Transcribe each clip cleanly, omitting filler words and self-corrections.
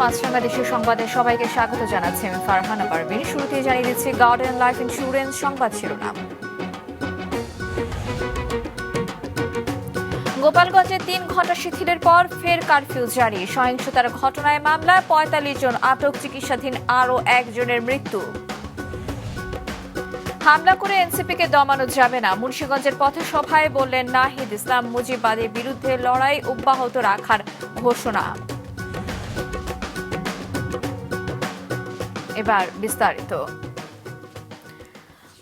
মাছরাঙা দেশের সংবাদে সবাইকে স্বাগত জানাচ্ছি আমি ফারহানা পারভিন। শুরুতেই জানিয়ে দিচ্ছি গার্ডেন লাইফ ইন্স্যুরেন্স সংবাদ শিরোনাম। গোপালগঞ্জে ৩ ঘণ্টা শিথিলের পর ফের কারফিউ জারি। সহিংসতার ঘটনায় মামলায় ৪৫ জন আটক, চিকিৎসাধীন আরও একজনের মৃত্যু। হামলা করে এনসিপিকে দমানো যাবে না, মুন্সিগঞ্জের পথসভায় বললেন নাহিদ ইসলাম। মুজিববাদের বিরুদ্ধে লড়াই অব্যাহত রাখার ঘোষণা। এবার বিস্তারিত।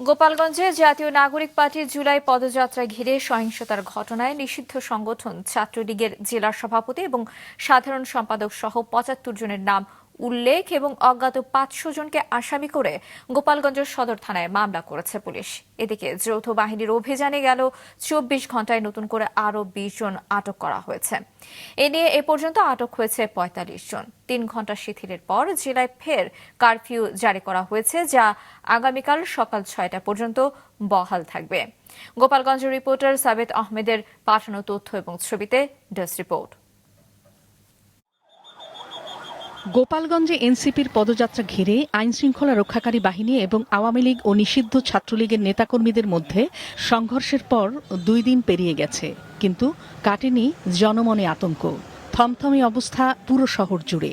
গোপালগঞ্জে জাতীয় নাগরিক পার্টির জুলাই পদযাত্রা ঘিরে সহিংসতার ঘটনায় নিষিদ্ধ সংগঠন ছাত্রলীগের জেলা সভাপতি এবং সাধারণ সম্পাদক সহ ৭৫ জনের নাম উল্লেখ এবং অজ্ঞাত ৫০০ জনকে আসামি করে গোপালগঞ্জ সদর থানায় মামলা করেছে পুলিশ। এদিকে যৌথ বাহিনীর অভিযানে গেল ২৪ ঘণ্টায় নতুন করে আরও ২০ জন আটক করা হয়েছে। এ নিয়ে এ পর্যন্ত আটক হয়েছে ৪৫ জন। ৩ ঘণ্টা শিথিলের পর জেলায় ফের কারফিউ জারি করা হয়েছে, যা আগামীকাল সকাল ৬টা পর্যন্ত বহাল থাকবে। গোপালগঞ্জের রিপোর্টার সাবেত আহমেদের পাঠানো তথ্য এবং ছবিতে ডেস্ক রিপোর্ট। গোপালগঞ্জে এনসিপির পদযাত্রা ঘিরে আইনশৃঙ্খলা রক্ষাকারী বাহিনী এবং আওয়ামী লীগ ও নিষিদ্ধ ছাত্রলীগের নেতাকর্মীদের মধ্যে সংঘর্ষের পর ২ দিন পেরিয়ে গেছে, কিন্তু কাটেনি জনমনে আতঙ্ক। থমথমে অবস্থা পুরো শহর জুড়ে।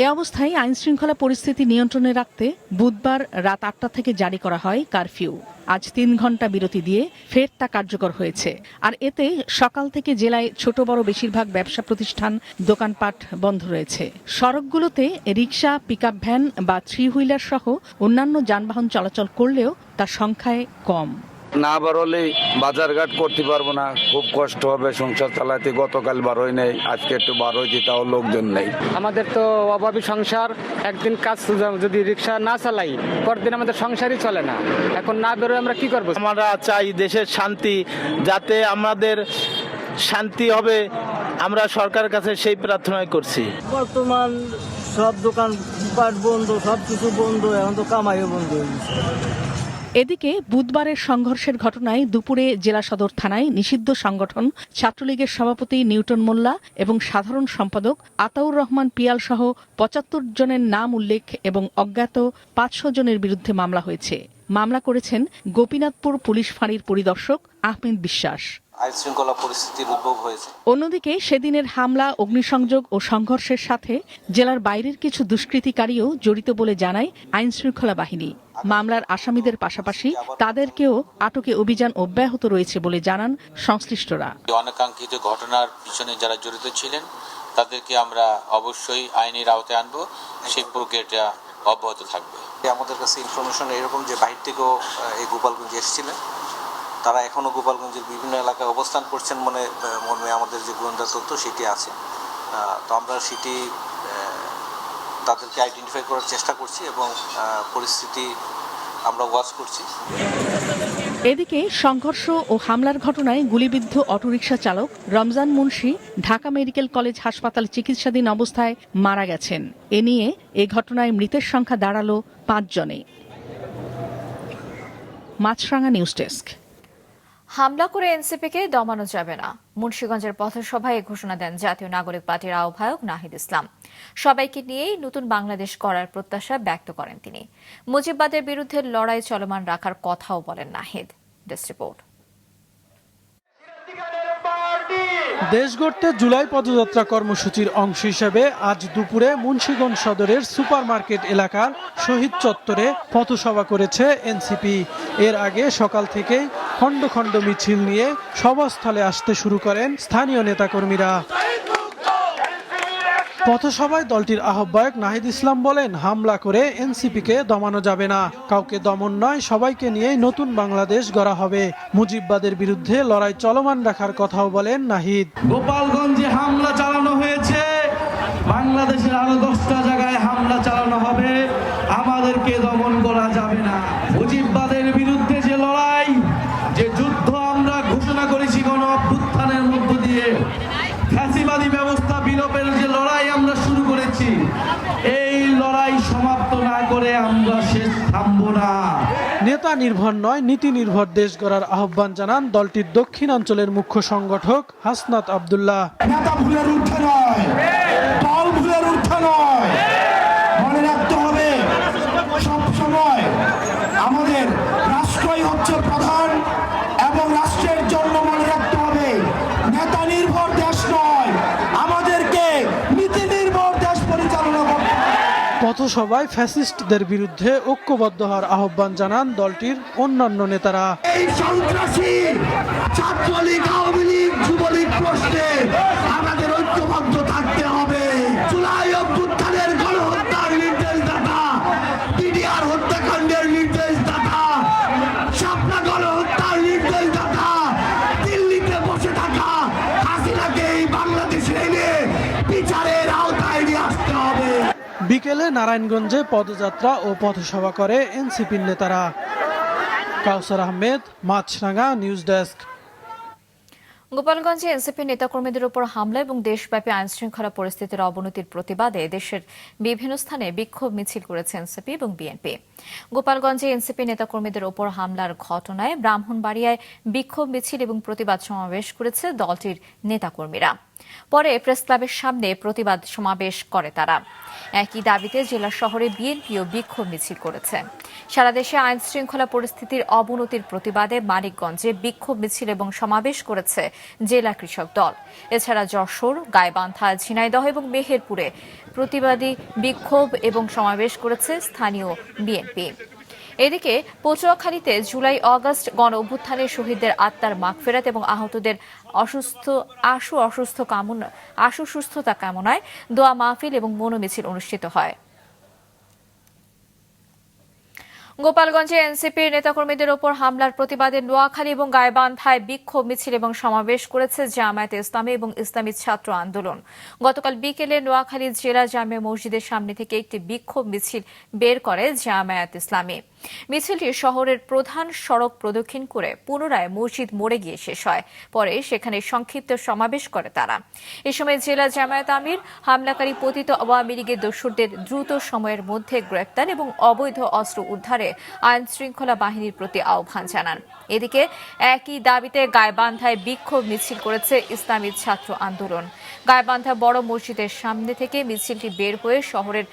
এ অবস্থায় আইনশৃঙ্খলা পরিস্থিতি নিয়ন্ত্রণে রাখতে বুধবার রাত ৮টা থেকে জারি করা হয় কারফিউ। আজ ৩ ঘণ্টা বিরতি দিয়ে ফের তা কার্যকর হয়েছে। আর এতে সকাল থেকে জেলায় ছোট বড় বেশিরভাগ ব্যবসা প্রতিষ্ঠান, দোকানপাট বন্ধ রয়েছে। সড়কগুলোতে রিকশা, পিকআপ ভ্যান বা 3 হুইলার সহ অন্যান্য যানবাহন চলাচল করলেও তার সংখ্যায় কম। না বাড়লে বাজারঘাট করতে পারবো না, খুব কষ্ট হবে সংসার চালাতে। গতকাল বার হই নাই, আজকে একটু বার হয়েছে, তাও লোকজন নেই। আমাদের তো অভাবী সংসার, একদিন কাজ যদি রিক্সা না চালাই পরদিন আমাদের সংসারই চলে না। এখন না বেরোয় আমরা কি করবো? আমরা চাই দেশের শান্তি, যাতে আমাদের শান্তি হবে, আমরা সরকারের কাছে সেই প্রার্থনাই করছি। বর্তমান সব দোকানপাট বন্ধ, সব কিছু বন্ধ, এখন তো কামাইও বন্ধ হয়ে গেছে। এদিকে বুধবারের সংঘর্ষের ঘটনায় দুপুরে জেলা সদর থানায় নিষিদ্ধ সংগঠন ছাত্রলীগের সভাপতি নিউটন মোল্লা এবং সাধারণ সম্পাদক আতাউর রহমান পিয়াল সহ ৭৫ জনের নাম উল্লেখ এবং অজ্ঞাত ৫০০ জনের বিরুদ্ধে মামলা হয়েছে। মামলা করেছেন গোপীনাথপুর পুলিশ ফাঁড়ির পরিদর্শক আহমেদ বিশ্বাস। আইনশৃঙ্খলা পরিস্থিতির উদ্ভব হয়েছে। অন্যদিকে সেদিনের হামলা, অগ্নিসংযোগ ও সংঘর্ষের সাথে জেলার বাইরের কিছু দুষ্কৃতিকারীও জড়িত বলে জানায় আইনশৃঙ্খলা বাহিনী। মামলার আসামিদের পাশাপাশি তাদেরকেও আটকে অভিযান অব্যাহত রয়েছে বলে জানান সংশ্লিষ্টরা। অনাকাঙ্ক্ষিত ঘটনার পিছনে যারা জড়িত ছিলেন তাদেরকে আমরা অবশ্যই আইনের আওতায় আনবো, সেই প্রক্রিয়াটা অব্যাহত থাকবে। আমাদের কাছে ইনফরমেশন এরকম যে বাহির থেকেও এই গোপালগঞ্জে এসেছিলেন, তারা এখনো গোপালগঞ্জের বিভিন্ন এলাকায় অবস্থান করছেন মর্মে আমাদের যে গোয়েন্দা তথ্য সেটি আছে। তো আমরা সেটি তাদেরকে আইডেন্টিফাই করার চেষ্টা করছি এবং পরিস্থিতি আমরা ওয়াচ করছি। এদিকে সংঘর্ষ ও হামলার ঘটনায় গুলিবিদ্ধ অটোরিকশা চালক রমজান মুন্সি ঢাকা মেডিকেল কলেজ হাসপাতালে চিকিৎসাধীন অবস্থায় মারা গেছেন। এ নিয়ে এ ঘটনায় মৃতের সংখ্যা দাঁড়ালো ৫ জনে। মাছরাঙা নিউজ ডেস্ক। হামলা করে এনসিপিকে দমানো যাবে না, মুন্সিগঞ্জের পথসভায় ঘোষণা দেন জাতীয় নাগরিক পার্টির আহ্বায়ক নাহিদ ইসলাম। সবাইকে নিয়েই নতুন বাংলাদেশ গড়ার প্রত্যাশা ব্যক্ত করেন তিনি। মুজিববাদের বিরুদ্ধে লড়াই চলমান রাখার কথাও বলেন নাহিদ। Desk report. দেশ গড়তে জুলাই পদযাত্রা কর্মসূচির অংশ হিসেবে আজ দুপুরে মুন্সিগঞ্জ সদরের সুপারমার্কেট এলাকার শহীদ চত্বরে পথসভা করেছে এনসিপি। এর আগে সকাল থেকেই খণ্ড খণ্ড মিছিল নিয়ে সভাস্থলে আসতে শুরু করেন স্থানীয় নেতাকর্মীরা। পথসভায় দলটির আহ্বায়ক নাহিদ ইসলাম বলেন, হামলা করে এনসিপিকে দমানো যাবে না, কাউকে দমন নয়, সবাইকে নিয়েই নতুন বাংলাদেশ গড়া হবে। মুজিববাদের বিরুদ্ধে লড়াই চলমান রাখার কথাও বলেন নাহিদ। গোপালগঞ্জে হামলা চালানো হয়েছে, বাংলাদেশের আরো 10টা জায়গায় হামলা চালানো হবে, আমাদেরকে দমন করা যাবে না। মুজিববাদের বিরুদ্ধে যে লড়াই, যে যুদ্ধ আমরা ঘোষণা করেছি গণ অভ্যুত্থানের মধ্য দিয়ে, ফ্যাসিবাদী ব্যবস্থা বিলোপের যে লড়াই আমরা শুরু করেছি, এই লড়াই সমাপ্ত না করে আমরা শেষ থামবো না। নেতা নির্ভর নয়, নীতি নির্ভর দেশ গড়ার আহ্বান জানান দলটির দক্ষিণাঞ্চলের মুখ্য সংগঠক হাসনাত আব্দুল্লাহ। নেতা ভুলের ঊর্ধ্বে নয়, দল ভুলের ঊর্ধ্বে নয়। মনে রাখতে হবে সব সময় আমাদের রাষ্ট্রই হচ্ছে প্রধান, এবং রাষ্ট্রের জন্য মনে রাখতে হবে নেতা নির্ভর দেশ নয়, আমাদেরকে নীতি নির্ভর দেশ পরিচালনা করতে হবে। পথসভায় ফ্যাসিস্টদের বিরুদ্ধে ঐক্যবদ্ধ হওয়ার আহ্বান জানান দলটির অন্যান্য নেতারা। এই সন্ত্রাসী ছাত্রলীগ, আওয়ামী লীগ, যুবলীগ প্রশ্নে আমাদের ঐক্যবদ্ধ থাকতে হবে। জুলাই অভ্যুত্থানের গণহত্যার নির্দেশদাতা, পিডিআর হত্যাকাণ্ডের নির্দেশদাতা, শাপলা গণহত্যার নির্দেশদাতা, দিল্লিতে বসে থাকা হাসিনাকে এই বাংলাদেশে এনে বিচারের আওতায় নিয়ে আসতে হবে। বিকেলে নারায়ণগঞ্জে পদযাত্রা ও পথসভা করে এনসিপির নেতারা। কাউসার আহমেদ, মাছরাঙ্গা, নিউজ ডেস্ক। গোপালগঞ্জে এনসিপি নেতাকর্মীদের উপর হামলা এবং দেশব্যাপী আইনশৃঙ্খলা পরিস্থিতির অবনতির প্রতিবাদে দেশের বিভিন্ন স্থানে বিক্ষোভ মিছিল করেছে এনসিপি এবং বিএনপি। গোপালগঞ্জে এনসিপি নেতাকর্মীদের উপর হামলার ঘটনায় ব্রাহ্মণবাড়িয়ায় বিক্ষোভ মিছিল এবং প্রতিবাদ সমাবেশ করেছে দলটির নেতাকর্মীরা। পরে প্রেস ক্লাবের সামনে প্রতিবাদ সমাবেশ করে তারা। একই দাবিতে জেলা শহরে বিএনপিও বিক্ষোভ মিছিল করেছে। সারা দেশে আইন শৃঙ্খলা পরিস্থিতির অবনতির প্রতিবাদে মানিকগঞ্জে বিক্ষোভ মিছিল এবং সমাবেশ করেছে জেলা কৃষক দল। এছাড়া যশোর, গাইবান্ধা, ঝিনাইদহ এবং মেহেরপুরে প্রতিবাদী বিক্ষোভ এবং সমাবেশ করেছে স্থানীয় বিএনপি। এদিকে পটুয়াখালীতে জুলাই অগাস্ট গণ অভ্যুত্থানের শহীদদের আত্মার মাগফিরাত এবং আহতদের আশু সুস্থতা কামনায় দোয়া মাহফিল এবং মনোমিছিল অনুষ্ঠিত হয়। গোপালগঞ্জে এনসিপির নেতাকর্মীদের ওপর হামলার প্রতিবাদে নোয়াখালী এবং গাইবান্ধায় বিক্ষোভ মিছিল এবং সমাবেশ করেছে জামায়াতে ইসলামী এবং ইসলামী ছাত্র আন্দোলন। গতকাল বিকেলে নোয়াখালী জেলা জামিয়া মসজিদের সামনে থেকে একটি বিক্ষোভ মিছিল বের করে জামায়াত ইসলামী। মিছিলটি শহরের প্রধান সড়ক প্রদক্ষিণ করে পুনরায় মসজিদ মোড়ে গিয়ে শেষ হয়। পরে সেখানে সংক্ষিপ্ত সমাবেশ করে তারা। এ সময় জেলা জামায়াত আমির হামলাকারী পতিত আওয়ামী লীগের দোসরদের দ্রুত সময়ের মধ্যে গ্রেপ্তার এবং অবৈধ অস্ত্র উদ্ধারে আইন শৃঙ্খলা বাহিনীর প্রতি আহ্বান জানান। এদিকে একই দাবিতে গাইবান্ধায় বিক্ষোভ মিছিল করেছে ইসলামী ছাত্র আন্দোলন। গাইবান্ধা বড় মসজিদের সামনে থেকে মিছিলটি বের হয়ে শহরের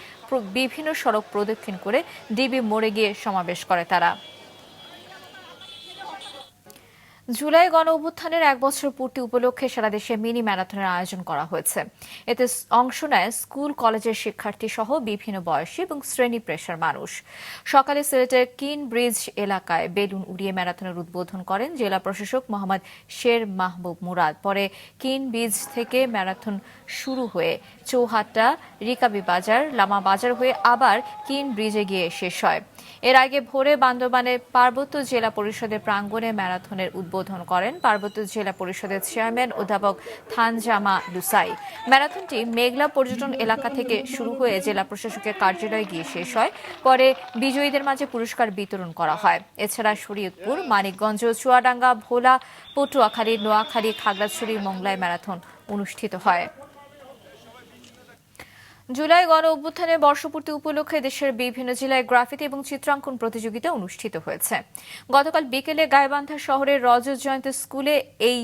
বিভিন্ন সড়ক প্রদক্ষিণ করে ডিবি মোড়ে গিয়ে সমাবেশ করে তারা। জুলাই গণ অভ্যুত্থানের 1 বছর পূর্তি উপলক্ষে সারা দেশে মিনি ম্যারাথনের আয়োজন করা হয়েছে। এতে অংশ নেয় স্কুল কলেজের শিক্ষার্থী সহ বিভিন্ন বয়সী এবং শ্রেণী পেশার মানুষ। সকালে সিলেটের কিন ব্রিজ এলাকায় বেলুন উড়িয়ে ম্যারাথনের উদ্বোধন করেন জেলা প্রশাসক মোহাম্মদ শের মাহবুব মুরাদ। পরে কিন ব্রিজ থেকে ম্যারাথন শুরু হয়ে চৌহাট্টা, রিকাবি বাজার, লামা বাজার হয়ে আবার কিন ব্রিজে গিয়ে শেষ হয়। এর আগে ভোরে বান্দরবানের পার্বত্য জেলা পরিষদের প্রাঙ্গণে ম্যারাথনের উদ্বোধন করেন পার্বত্য জেলা পরিষদের চেয়ারম্যান অধ্যাপক থানজামা লুসাই। ম্যারাথনটি মেঘলা পর্যটন এলাকা থেকে শুরু হয়ে জেলা প্রশাসকের কার্যালয়ে গিয়ে শেষ হয়। পরে বিজয়ীদের মাঝে পুরস্কার বিতরণ করা হয়। এছাড়া শরীয়তপুর, মানিকগঞ্জ, চুয়াডাঙ্গা, ভোলা, পটুয়াখালী, নোয়াখালী, খাগড়াছড়ি, মোংলায় ম্যারাথন অনুষ্ঠিত হয়। জুলাই গণ অভ্যুত্থানের বর্ষপূর্তি উপলক্ষে দেশের বিভিন্ন জেলায় গ্রাফিতি এবং চিত্রাঙ্কন প্রতিযোগিতা অনুষ্ঠিত হয়েছে। গতকাল বিকেলে গাইবান্ধা শহরের রজত জয়ন্তী স্কুলে এই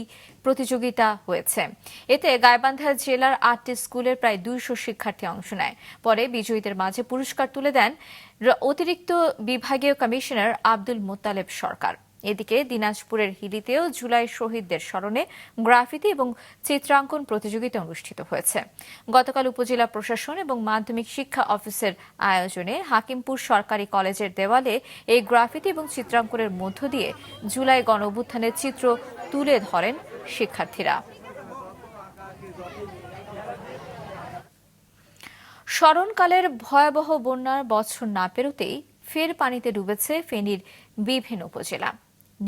প্রতিযোগিতা হয়েছে। এতে গাইবান্ধা জেলার 8টি স্কুলের প্রায় 200 শিক্ষার্থী অংশ নেয়। পরে বিজয়ীদের মাঝে পুরস্কার তুলে দেন অতিরিক্ত বিভাগীয় কমিশনার আব্দুল মোত্তালেব সরকার। এদিকে দিনাজপুরের হিলিতেও জুলাই শহীদদের স্মরণে গ্রাফিতি এবং চিত্রাঙ্কন প্রতিযোগিতা অনুষ্ঠিত হয়েছে। গতকাল উপজেলা প্রশাসন এবং মাধ্যমিক শিক্ষা অফিসের আয়োজনে হাকিমপুর সরকারি কলেজের দেওয়ালে এই গ্রাফিতি এবং চিত্রাঙ্কনের মধ্য দিয়ে জুলাই গণ অভ্যুত্থানের চিত্র তুলে ধরেন শিক্ষার্থীরা। স্মরণকালের ভয়াবহ বন্যার বছর না পেরোতেই ফের পানিতে ডুবেছে ফেনীর বিভিন্ন উপজেলা।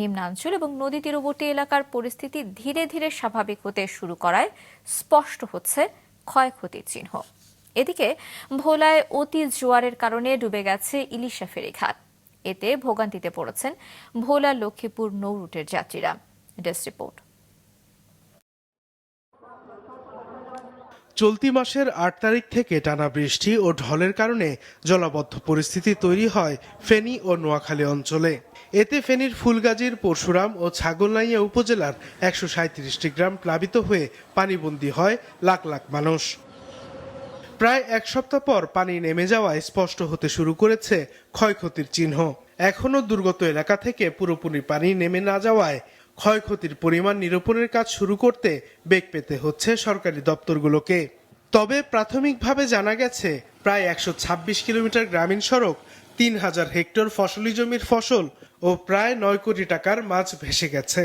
নিম্নাঞ্চল এবং নদী তীরবর্তী এলাকার পরিস্থিতি ধীরে ধীরে স্বাভাবিক হতে শুরু করায় স্পষ্ট হচ্ছে ক্ষয়ক্ষতির চিহ্ন। এদিকে ভোলায় অতি জোয়ারের কারণে ডুবে গেছে ইলিশা ফেরিঘাট। এতে ভোগান্তিতে পড়েছেন ভোলা লক্ষ্মীপুর নৌ রুটের যাত্রীরা। Desk report. চলতি মাসের ৮ তারিখ থেকে টানা বৃষ্টি ও ঢলের কারণে জলাবদ্ধ পরিস্থিতি তৈরি হয় ফেনী ও নোয়াখালী অঞ্চলে। এতে ফেনীর ফুলগাজীর পরশুরাম ও ছাগলনাইয়া উপজেলার ১৩৭টি গ্রাম প্লাবিত হয়ে পানিবন্দী হয় লাখ লাখ মানুষ। প্রায় এক সপ্তাহ পর পানি নেমে যাওয়ায় স্পষ্ট হতে শুরু করেছে ক্ষয়ক্ষতির চিহ্ন। এখনও দুর্গত এলাকা থেকে পুরোপুরি পানি নেমে না যাওয়ায় ক্ষয়ক্ষতির পরিমাণ নিরূপণের কাজ শুরু করতে বেগ পেতে হচ্ছে সরকারি দপ্তরগুলোকে। তবে প্রাথমিকভাবে জানা গেছে প্রায় ১২৬ কিলোমিটার গ্রামীণ সড়ক, ৩,০০০ হেক্টর ফসলি জমির ফসল ও প্রায় ৯ কোটি টাকার মাছ ভেসে গেছে।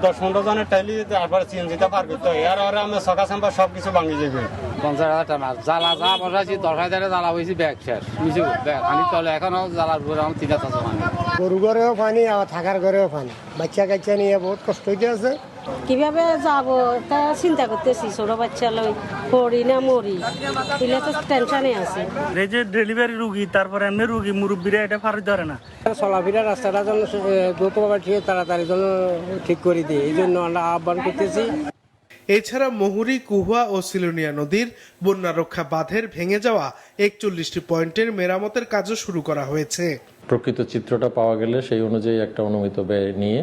10-15 জনের টাইলি তারপরে চিনজিটা পার করতে হয় আর আমরা সকা সাম্বা সবকিছু ভাঙি যাবে। 50,000 টাকা জ্বালা যা বসাইছি 10,000 জ্বালা হয়েছি ব্যাগ শেষ মিশু ব্যাগ পানি চলে এখনো জ্বালার উপরে আমার 3,000 পানি। গরু ঘরেও পানি আর থাকার ঘরেও পানি, বাচ্চা কাচ্চা নিয়ে বহুত কষ্ট হইতে আছে। কিভাবে যাব তা চিন্তা করতেছি, ছোট বাচ্চা লই পড়ি না মরি এগুলো তো টেনশনে আছে। এই যে ডেলিভারি রুগী, তারপরে এমনি রুগী মুরব্বীরা এটা ফার ধরে না। চলাফেরা রাস্তাটা যেন দ্রুতভাবে তাড়াতাড়ি যেন ঠিক করে দিই, এই জন্য আমরা আহ্বান করতেছি। এছাড়া মহুরী, কুহুয়া ও সিলোনিয়া নদীর বন্যা রক্ষা বাঁধের ভেঙে যাওয়া 41টি পয়েন্টের মেরামতের কাজও শুরু করা হয়েছে। প্রকৃত চিত্রটা পাওয়া গেলে সেই অনুযায়ী একটা অনুমিত ব্যয় নিয়ে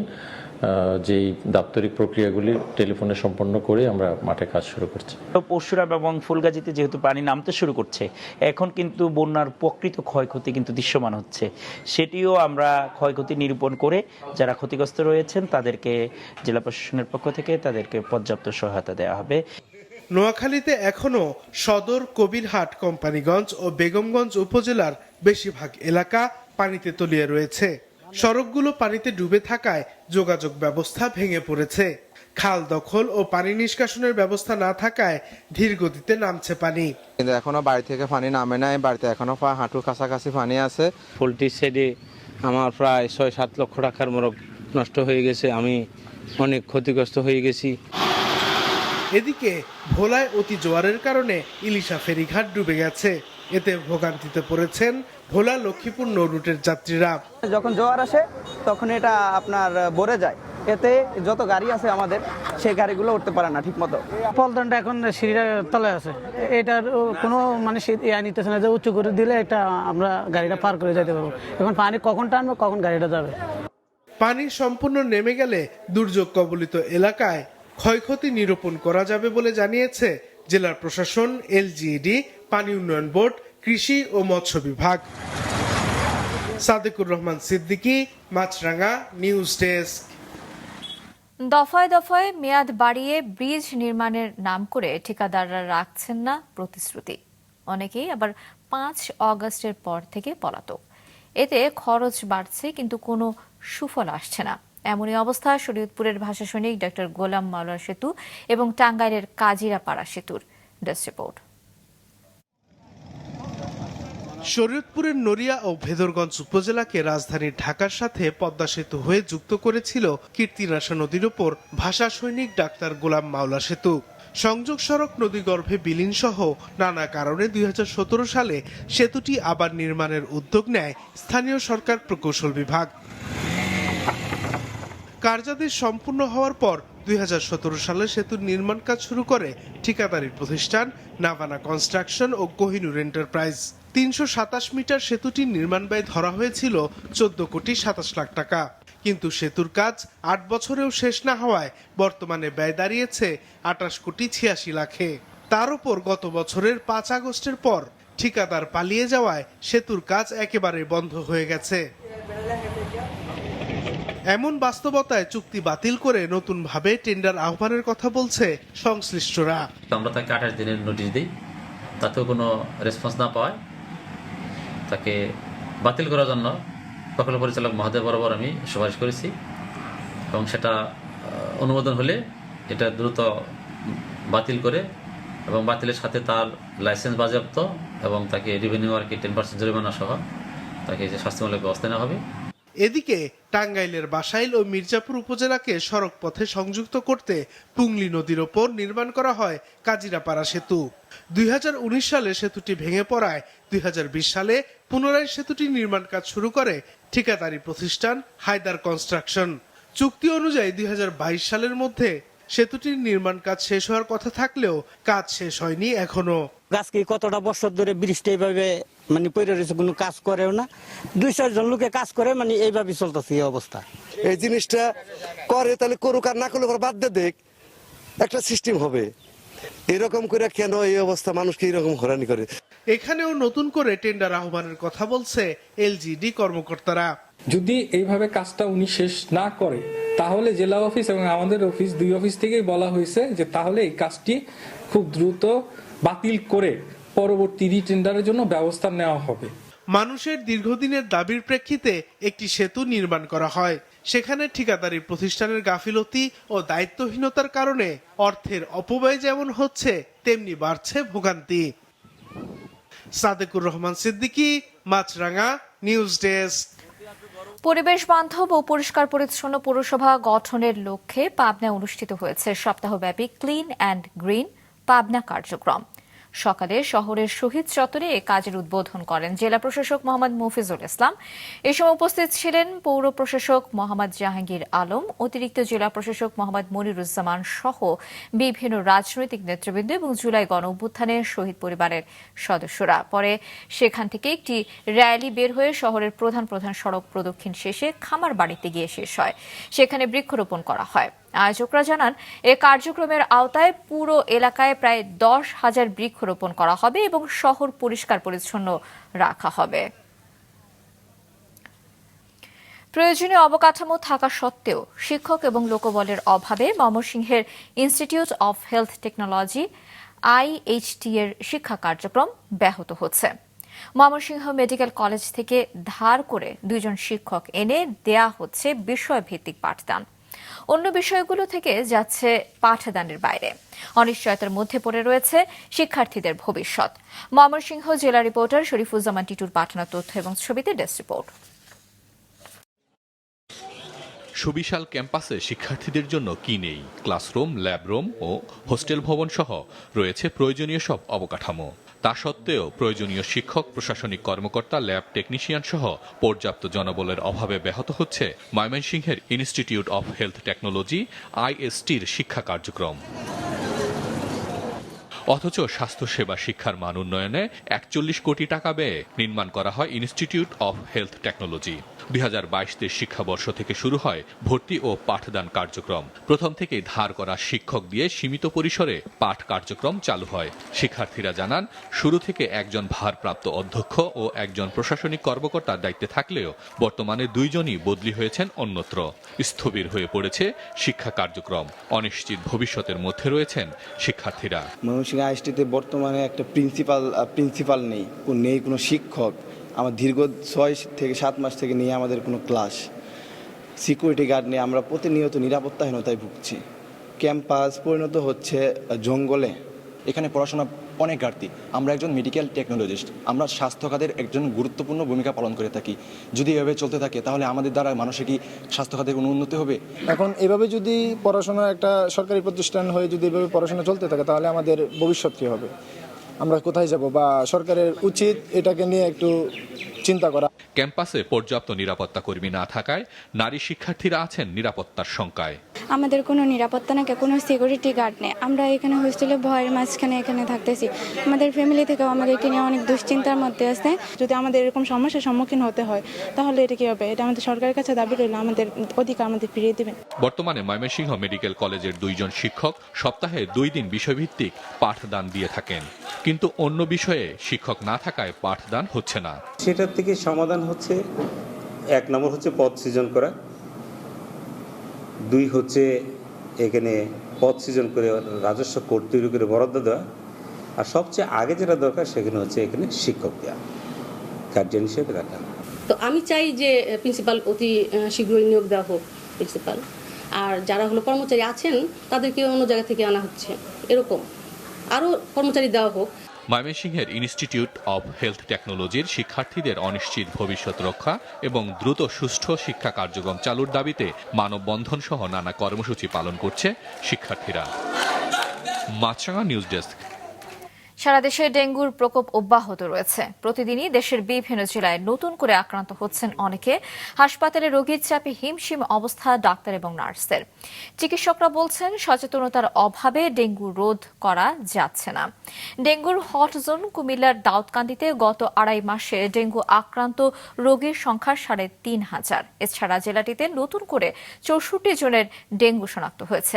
যেই দাপ্তরিক প্রক্রিয়াগুলি টেলিফোনে সম্পন্ন করে আমরা মাঠে কাজ শুরু করছি। পরশুরাম এবং ফুলগাজীতে যেহেতু পানি নামতে শুরু করছে, এখন কিন্তু বন্যার প্রকৃত ক্ষয়ক্ষতি কিন্তু দৃশ্যমান হচ্ছে। সেটিও আমরা ক্ষয়ক্ষতি নিরূপণ করে যারা ক্ষতিগ্রস্ত রয়েছেন তাদেরকে জেলা প্রশাসনের পক্ষ থেকে তাদেরকে পর্যাপ্ত সহায়তা দেওয়া হবে। নোয়াখালীতে এখনও সদর, কবিরহাট, কোম্পানিগঞ্জ ও বেগমগঞ্জ উপজেলার বেশিরভাগ এলাকা পানিতে তলিয়ে রয়েছে। সড়কগুলো পানিতে ডুবে থাকায় যোগাযোগ ব্যবস্থা ভেঙে পড়েছে। খাল দখল ও পানি নিষ্কাশনের ব্যবস্থা না থাকায় ধীর গতিতে নামছে পানি। কিন্তু এখনো বাড়ি থেকে পানি নামে নাই, বাড়িতে এখনো হাঁটুর কাছাকাছি পানি আছে। পোলট্রি সাইডে আমার প্রায় 6-7 লক্ষ টাকার মোরগ নষ্ট হয়ে গেছে, আমি অনেক ক্ষতিগ্রস্ত হয়ে গেছি। এদিকে ভোলায় অতি জোয়ারের কারণে ইলিশা ফেরিঘাট ডুবে গেছে। এতে ভোগান্তিতে পড়েছেন ভোলা লক্ষ্মীপুর নৌ রুটের যাত্রীরা। যখন জোয়ার আসে তখন এটা আপনার ভরে যায়, এতে যত গাড়ি আছে আমাদের সেই গাড়িগুলো উঠতে পারে না ঠিক মতো। পল্টনটা এখন সিঁড়ির তলে আছে, এটার কোনো মানে নিতেছে না যে উঁচু করে দিলে এটা আমরা গাড়িটা পার করে যেতে পারবো। এখন পানি কখন টানবো, কখন গাড়িটা যাবে। পানি সম্পূর্ণ নেমে গেলে দুর্যোগ কবলিত এলাকায় ক্ষয়ক্ষতি নিরূপণ করা যাবে বলে জানিয়েছে জেলার প্রশাসন, এলজিইডি, পানি উন্নয়ন বোর্ড, কৃষি ও মৎস্য বিভাগ। সাদেকুর রহমান সিদ্দিকী, মাছরাঙ্গা, নিউজ ডেস্ক। দফায় দফায় মেয়াদ বাড়িয়ে ব্রিজ নির্মাণের নাম করে ঠিকাদাররা রাখছেন না প্রতিশ্রুতি। অনেকেই আবার 5 অগস্টের পর থেকে পলাতক। এতে খরচ বাড়ছে কিন্তু কোনো সুফল আসছে না। এমনই অবস্থা শরীয়তপুরের ভাষা সৈনিক ডক্টর গোলাম মাওলার সেতু এবং টাঙ্গাইলের কাজিরাপাড়া সেতুর। Desk report. শরীয়তপুরের নড়িয়া ও ভেদরগঞ্জ উপজেলাকে রাজধানী ঢাকার সাথে পদ্মা সেতু হয়ে যুক্ত করেছিল কীর্তিনাশা নদীর ওপর ভাষা সৈনিক ডাক্তার গোলাম মাওলা সেতু। সংযোগ সড়ক নদীগর্ভে বিলীন সহ নানা কারণে 2017 সালে সেতুটি আবার নির্মাণের উদ্যোগ নেয় স্থানীয় সরকার প্রকৌশল বিভাগ। কার্যাদেশ সম্পূর্ণ হওয়ার পর 2017 সালে সেতুর নির্মাণ কাজ শুরু করে ঠিকাদারি প্রতিষ্ঠান নাভানা কনস্ট্রাকশন ও কোহিনুর এন্টারপ্রাইজ। 327 মিটার সেতুটির নির্মাণ ব্যয় ধরা হয়েছিল 14 কোটি 27 লাখ টাকা, কিন্তু সেতুর কাজ 8 বছরেও শেষ না হওয়ায় বর্তমানে ব্যয় দাঁড়িয়েছে 28 কোটি 86 লাখে। তার উপর গত বছরের 5 আগস্টের পর ঠিকাদার পালিয়ে যাওয়ায় সেতুর কাজ একেবারে বন্ধ হয়ে গেছে। এমন বাস্তবতায় চুক্তি বাতিল করে নতুন ভাবে টেন্ডার আহ্বানের কথা বলছে সংশ্লিষ্টরা। আমরা তাকে 28 দিনের নোটিশ দিই, তাতেও কোনো রেসপন্স না পাওয়ায় তাকে বাতিল করার জন্য প্রকল্প পরিচালক মহোদয় বরাবর আমি সুপারিশ করেছি এবং সেটা অনুমোদন হলে এটা দ্রুত বাতিল করে এবং বাতিলের সাথে তার লাইসেন্স বাজেয়াপ্ত এবং তাকে রেভিনিউ মার্কে 10% জরিমানা সহ তাকে যে শাস্তিমূলক ব্যবস্থা নেওয়া হবে। এদিকে টাঙ্গাইলের বাসাইল ও মির্জাপুর উপজেলাকে সড়ক পথে সংযুক্ত করতে পুংলি নদীর ওপর নির্মাণ করা হয় কাজিরাপাড়া সেতু। 2019 সালে সেতুটি ভেঙে পড়ায় 2020 সালে পুনরায় সেতুটি নির্মাণ কাজ শুরু করে ঠিকাদারি প্রতিষ্ঠান হায়দার কনস্ট্রাকশন। চুক্তি অনুযায়ী 2022 সালের মধ্যে সেতুটির নির্মাণ কাজ শেষ হওয়ার কথা থাকলেও কাজ শেষ হয়নি এখনো। আজকে কতটা বছর ধরে বৃষ্টি এইভাবে মানে পড়ে রয়েছে, কোনো কাজ করেও না, 2-4 জন লোকে কাজ করে, মানে এইভাবে চলতেছে এই অবস্থা। এই জিনিসটা করে তাহলে করুক, আর না করলে বাদ দিয়ে দেখ, একটা সিস্টেম হবে। এরকম করে কেন এই অবস্থা, মানুষকে এরকম হয়রানি করে? এখানেও নতুন করে টেন্ডার আহ্বানের কথা বলছে এলজিডি কর্মকর্তারা। যদি এইভাবে কাজটা উনি শেষ না করে তাহলে জেলা অফিস এবং আমাদের অফিস, 2 অফিস থেকেই বলা হয়েছে যে তাহলে এই কাজটি খুব দ্রুত বাতিল করে পরবর্তী রিটেন্ডারের জন্য ব্যবস্থা নেওয়া হবে। মানুষের দীর্ঘদিনের দাবির প্রেক্ষিতে একটি সেতু নির্মাণ করা হয়। সেখানে ঠিকাদারি প্রতিষ্ঠানের গাফিলতি ও দায়িত্বহীনতার কারণে অর্থের অপব্যয় যেমন হচ্ছে, তেমনি বাড়ছে ভোগান্তি। সাদেকুর রহমান সিদ্দিকী, মাছরাঙা, নিউজ ডেস্ক। পরিবেশ বান্ধব ও পরিষ্কার পরিচ্ছন্ন পৌরসভা গঠনের লক্ষ্যে পাবনায় অনুষ্ঠিত হয়েছে সপ্তাহব্যাপী ক্লিন অ্যান্ড গ্রিন পাবনা কার্যক্রম। সকালে শহরের শহীদ চত্বরে এ কাজের উদ্বোধন করেন জেলা প্রশাসক মোহাম্মদ মফিজুল ইসলাম। এ সময় উপস্থিত ছিলেন পৌর প্রশাসক মোহাম্মদ জাহাঙ্গীর আলম, অতিরিক্ত জেলা প্রশাসক মোহাম্মদ মনিরুজ্জামান সহ বিভিন্ন রাজনৈতিক নেতৃবৃন্দ এবং জুলাই গণঅভ্যুত্থানের শহীদ পরিবারের সদস্যরা। পরে সেখান থেকে একটি র্যালি বের হয়ে শহরের প্রধান সড়ক প্রদক্ষিণ শেষে খামার বাড়িতে গিয়ে শেষ হয়। সেখানে বৃক্ষরোপণ করা হয়। আয়োজকরা জানান, এ কার্যক্রমের আওতায় পুরো এলাকায় প্রায় 10,000 বৃক্ষরোপণ করা হবে এবং শহর পরিষ্কার পরিচ্ছন্ন রাখা হবে। প্রয়োজনীয় অবকাঠামো থাকা সত্ত্বেও শিক্ষক এবং লোকবলের অভাবে ময়মনসিংহের institute of health technology IHT এর শিক্ষা কার্যক্রম ব্যাহত হচ্ছে। ময়মনসিংহ মেডিকেল কলেজ থেকে ধার করে 2 জন শিক্ষক এনে দেয়া হচ্ছে বিষয়ভিত্তিক পাঠদান। অন্য বিষয়গুলো থেকে যাচ্ছে পাঠদানের বাইরে। অনিশ্চয়তার মধ্যে পড়ে রয়েছে শিক্ষার্থীদের ভবিষ্যৎ। ময়মনসিংহ জেলা রিপোর্টার শরীফুজ্জামান টিটুর পাঠানো তথ্য এবং ছবিতে ডেস্ক রিপোর্ট। সুবিশাল ক্যাম্পাসে শিক্ষার্থীদের জন্য কি নেই? ক্লাসরুম, ল্যাবরুম ও হোস্টেল ভবন সহ রয়েছে প্রয়োজনীয় সব অবকাঠামো। তা সত্ত্বেও প্রয়োজনীয় শিক্ষক, প্রশাসনিক কর্মকর্তা, ল্যাব টেকনিশিয়ান সহ পর্যাপ্ত জনবলের অভাবে ব্যাহত হচ্ছে ময়মনসিংহের ইনস্টিটিউট অফ হেলথ টেকনোলজি ISTর শিক্ষা কার্যক্রম। অথচ স্বাস্থ্যসেবা শিক্ষার মান উন্নয়নে 41 কোটি টাকা ব্যয়ে নির্মাণ করা হয় ইনস্টিটিউট অফ হেলথ টেকনোলজি। 2022-23 শিক্ষাবর্ষ থেকে শুরু হয় ভর্তি ও পাঠদান কার্যক্রম। প্রথম থেকেই ধার করা শিক্ষক দিয়ে সীমিত পরিসরে পাঠ কার্যক্রম চালু হয়। শিক্ষার্থীরা জানান, শুরু থেকে একজন ভারপ্রাপ্ত অধ্যক্ষ ও একজন প্রশাসনিক কর্মকর্তার দায়িত্বে থাকলেও বর্তমানে 2 জনই বদলি হয়েছেন অন্যত্র। স্থবির হয়ে পড়েছে শিক্ষা কার্যক্রম। অনিশ্চিত ভবিষ্যতের মধ্যে রয়েছেন শিক্ষার্থীরা। ISTতে বর্তমানে একটা প্রিন্সিপাল নেই কোনো শিক্ষক। আমার দীর্ঘ 6 থেকে 7 মাস থেকে নিয়ে আমাদের কোনো ক্লাস, সিকিউরিটি গার্ড নেই। আমরা প্রতিনিয়ত নিরাপত্তাহীনতায় ভুগছি। ক্যাম্পাস পরিণত হচ্ছে জঙ্গলে। এখানে পড়াশোনা অনেক ঘাটতি। আমরা একজন মেডিকেল টেকনোলজিস্ট, আমরা স্বাস্থ্য খাতের একজন গুরুত্বপূর্ণ ভূমিকা পালন করে থাকি। যদি এভাবে চলতে থাকে তাহলে আমাদের দ্বারা মানুষের কি স্বাস্থ্য খাতের কোনো উন্নতি হবে? এখন এভাবে যদি পড়াশোনা একটা সরকারি প্রতিষ্ঠান হয়ে যদি এভাবে পড়াশোনা চলতে থাকে তাহলে আমাদের ভবিষ্যৎ কী হবে? আমরা কোথায় যাব? বা সরকারের উচিত এটাকে নিয়ে একটু চিন্তা করা। ক্যাম্পাসে পর্যাপ্ত নিরাপত্তা কর্মী না থাকায় নারী শিক্ষার্থীরা আছেন নিরাপত্তার শঙ্কায়। আমাদের কোনো নিরাপত্তা না, কোনো সিকিউরিটি গার্ড নেই। আমরা এখানে হোস্টেলে ভয়ের মাঝখানে এখানে থাকতেছি। আমাদের ফ্যামিলি থেকেও আমাদেরকে নিয়ে অনেক দুশ্চিন্তার মধ্যে আছে। যদি আমাদের এরকম সমস্যার সম্মুখীন হতে হয় তাহলে এটা কি হবে? এটা আমাদের সরকারের কাছে দাবি রইল, আমাদের অধিকার আমাদের ফিরিয়ে দিবেন। বর্তমানে ময়মনসিংহ মেডিকেল কলেজের 2 জন শিক্ষক সপ্তাহে 2 দিন বিষয়ভিত্তিক পাঠদান দিয়ে থাকেন, কিন্তু অন্য বিষয়ে শিক্ষক না থাকায় পাঠদান হচ্ছে না। সেটার থেকে সমাধান হচ্ছে 1 নম্বর হচ্ছে পদ সৃজন করা, 2 হচ্ছে এখানে পদ সৃজন করে রাজস্ব কোড তৈরি করে বরাদ্দ দেওয়া, আর সবচেয়ে আগে যেটা দরকার সেখানে হচ্ছে এখানে শিক্ষক দেওয়া, গার্জিয়ান হিসেবে রাখা। তো আমি চাই যে প্রিন্সিপাল অতি শীঘ্রই নিয়োগ দেওয়া হোক প্রিন্সিপাল। আর যারা কর্মচারী আছেন তাদেরকে অন্য জায়গা থেকে আনা হচ্ছে, এরকম আরও কর্মচারী দেওয়া হোক। ময়মনসিংহের ইনস্টিটিউট অব হেলথ টেকনোলজির শিক্ষার্থীদের অনিশ্চিত ভবিষ্যৎ রক্ষা এবং দ্রুত সুষ্ঠু শিক্ষা কার্যক্রম চালুর দাবিতে মানববন্ধন সহ নানা কর্মসূচি পালন করছে শিক্ষার্থীরা। মাছরাঙা নিউজ ডেস্ক। সারা দেশে ডেঙ্গুর প্রকোপ অব্যাহত রয়েছে। প্রতিদিনই দেশের বিভিন্ন জেলায় নতুন করে আক্রান্ত হচ্ছেন অনেকে। হাসপাতালে রোগীর চাপে হিমশিম অবস্থা ডাক্তার এবং নার্সদের। চিকিৎসকরা বলছেন সচেতনতার অভাবে ডেঙ্গু রোধ করা যাচ্ছে না। ডেঙ্গুর হটজোন কুমিল্লার দাউদকান্দিতে গত 2.5 মাসে ডেঙ্গু আক্রান্ত রোগীর সংখ্যা 3,500। এছাড়া জেলাটিতে নতুন করে 64 জনের ডেঙ্গু শনাক্ত হয়েছে।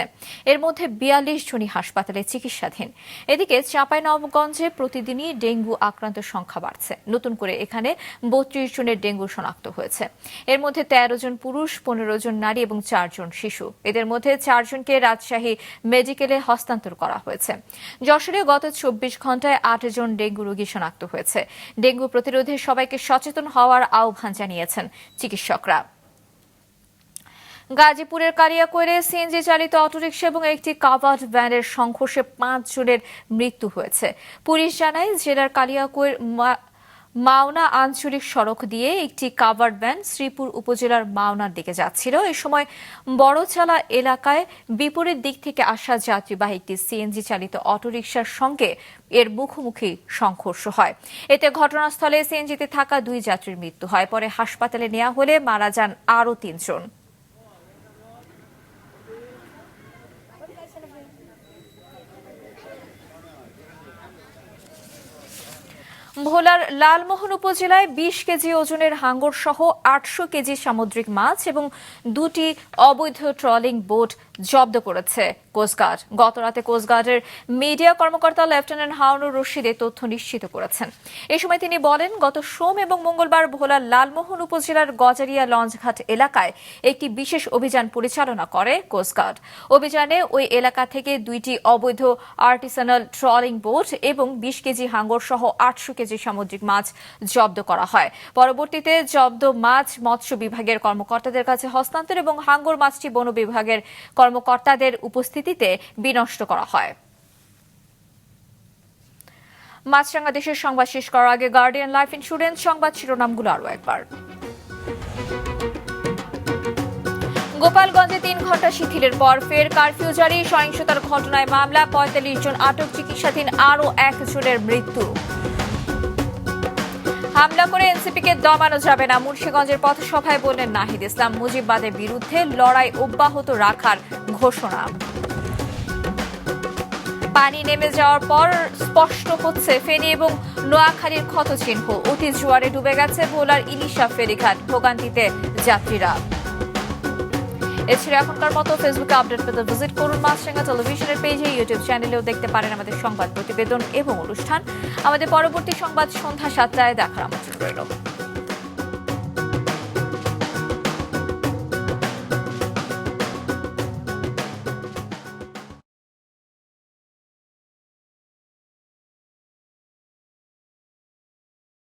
এর মধ্যে 42 জনই হাসপাতালে চিকিৎসাধীন। এদিকে চাঁপাইনবাবগঞ্জে প্রতিদিনই ডেঙ্গু আক্রান্তের সংখ্যা বাড়ছে। নতুন করে এখানে 32 জনের ডেঙ্গু শনাক্ত হয়েছে। এর মধ্যে 13 জন পুরুষ, 15 জন নারী এবং 4 জন শিশু। এদের মধ্যে 4 জনকে রাজশাহী মেডিকেলে হস্তান্তর করা হয়েছে। যশোরে গত 24 ঘন্টায় 8 জন ডেঙ্গু রোগী শনাক্ত হয়েছে। ডেঙ্গু প্রতিরোধে সবাইকে সচেতন হওয়ার আহ্বান জানিয়েছেন চিকিৎসকরা। গাজীপুরের কালিয়াকৈরে সিএনজি চালিত অটোরিকশা এবং একটি কাভার্ড ভ্যানের সংঘর্ষে 5 জনের মৃত্যু হয়েছে। পুলিশ জানায় জেলার কালিয়াকৈর মাওনা আঞ্চলিক সড়ক দিয়ে একটি কাভার্ড ভ্যান শ্রীপুর উপজেলার মাওনার দিকে যাচ্ছিল। এ সময় বড়চালা এলাকায় বিপরীত দিক থেকে আসা যাত্রীবাহী একটি সিএনজি চালিত অটোরিকশার সঙ্গে এর মুখোমুখি সংঘর্ষ হয়। এতে ঘটনাস্থলে সিএনজিতে থাকা 2 যাত্রীর মৃত্যু হয়। পরে হাসপাতালে নেওয়া হলে মারা যান আরও 3 জন। ভোলার লালমোহন উপজেলায় 20 কেজি ওজনের হাঙ্গর সহ 800 কেজি সামুদ্রিক মাছ এবং 2টি অবৈধ ট্রলিং বোট জব্দ করেছে কোস্টগার্ড। গতরাতে কোস্টগার্ডের মিডিয়া কর্মকর্তা লেফটেন্যান্ট হারুনুর রশিদ এই তথ্য নিশ্চিত করেছেন। এ সময় তিনি বলেন, গত সোম এবং মঙ্গলবার ভোলার লালমোহন উপজেলার গজারিয়া লঞ্চঘাট এলাকায় একটি বিশেষ অভিযান পরিচালনা করে কোস্টগার্ড। অভিযানে ওই এলাকা থেকে 2টি অবৈধ আর্টিসানাল ট্রলিং বোট এবং 20 কেজি হাঙ্গর সহ 800 কেজি সামুদ্রিক মাছ জব্দ করা হয়। পরবর্তীতে জব্দ মাছ মৎস্য বিভাগের কর্মকর্তাদের কাছে হস্তান্তর এবং হাঙ্গর মাছটি বন বিভাগের কর্মকর্তাদের উপস্থিতিতে বিনষ্ট করা হয়। মাছরাঙা দেশের সংবাদ শেষ করার আগে গার্ডিয়ান লাইফ ইন্স্যুরেন্স সংবাদ শিরোনামগুলো আরও একবার। গোপালগঞ্জে 3 ঘণ্টা শিথিলের পর ফের কারফিউ জারি। সহিংসতার ঘটনায় মামলা, 45 জন আটক, চিকিৎসাধীন আরও 1 জনের মৃত্যু। হামলা করে এনসিপিকে দমানো যাবে না, মুন্সিগঞ্জের পথসভায় বললেন নাহিদ ইসলাম। মুজিববাদের বিরুদ্ধে লড়াই অব্যাহত রাখার ঘোষণা। পানি নেমে যাওয়ার পর স্পষ্ট হচ্ছে ফেনী এবং নোয়াখালীর ক্ষতচিহ্ন। অতি জোয়ারে ডুবে গেছে ভোলার ইলিশা ফেরিঘাট, ভোগান্তিতে যাত্রীরা। এছাড়া এখনকার মতো ফেসবুকে আপডেট পেতে ভিজিট করুন মাছরাঙা টেলিভিশনের পেজে, ইউটিউব চ্যানেলেও দেখতে পারেন আমাদের সংবাদ প্রতিবেদন এবং অনুষ্ঠান। আমাদের পরবর্তী সংবাদ সন্ধ্যা 7টায় দেখার আমন্ত্রণ রইল।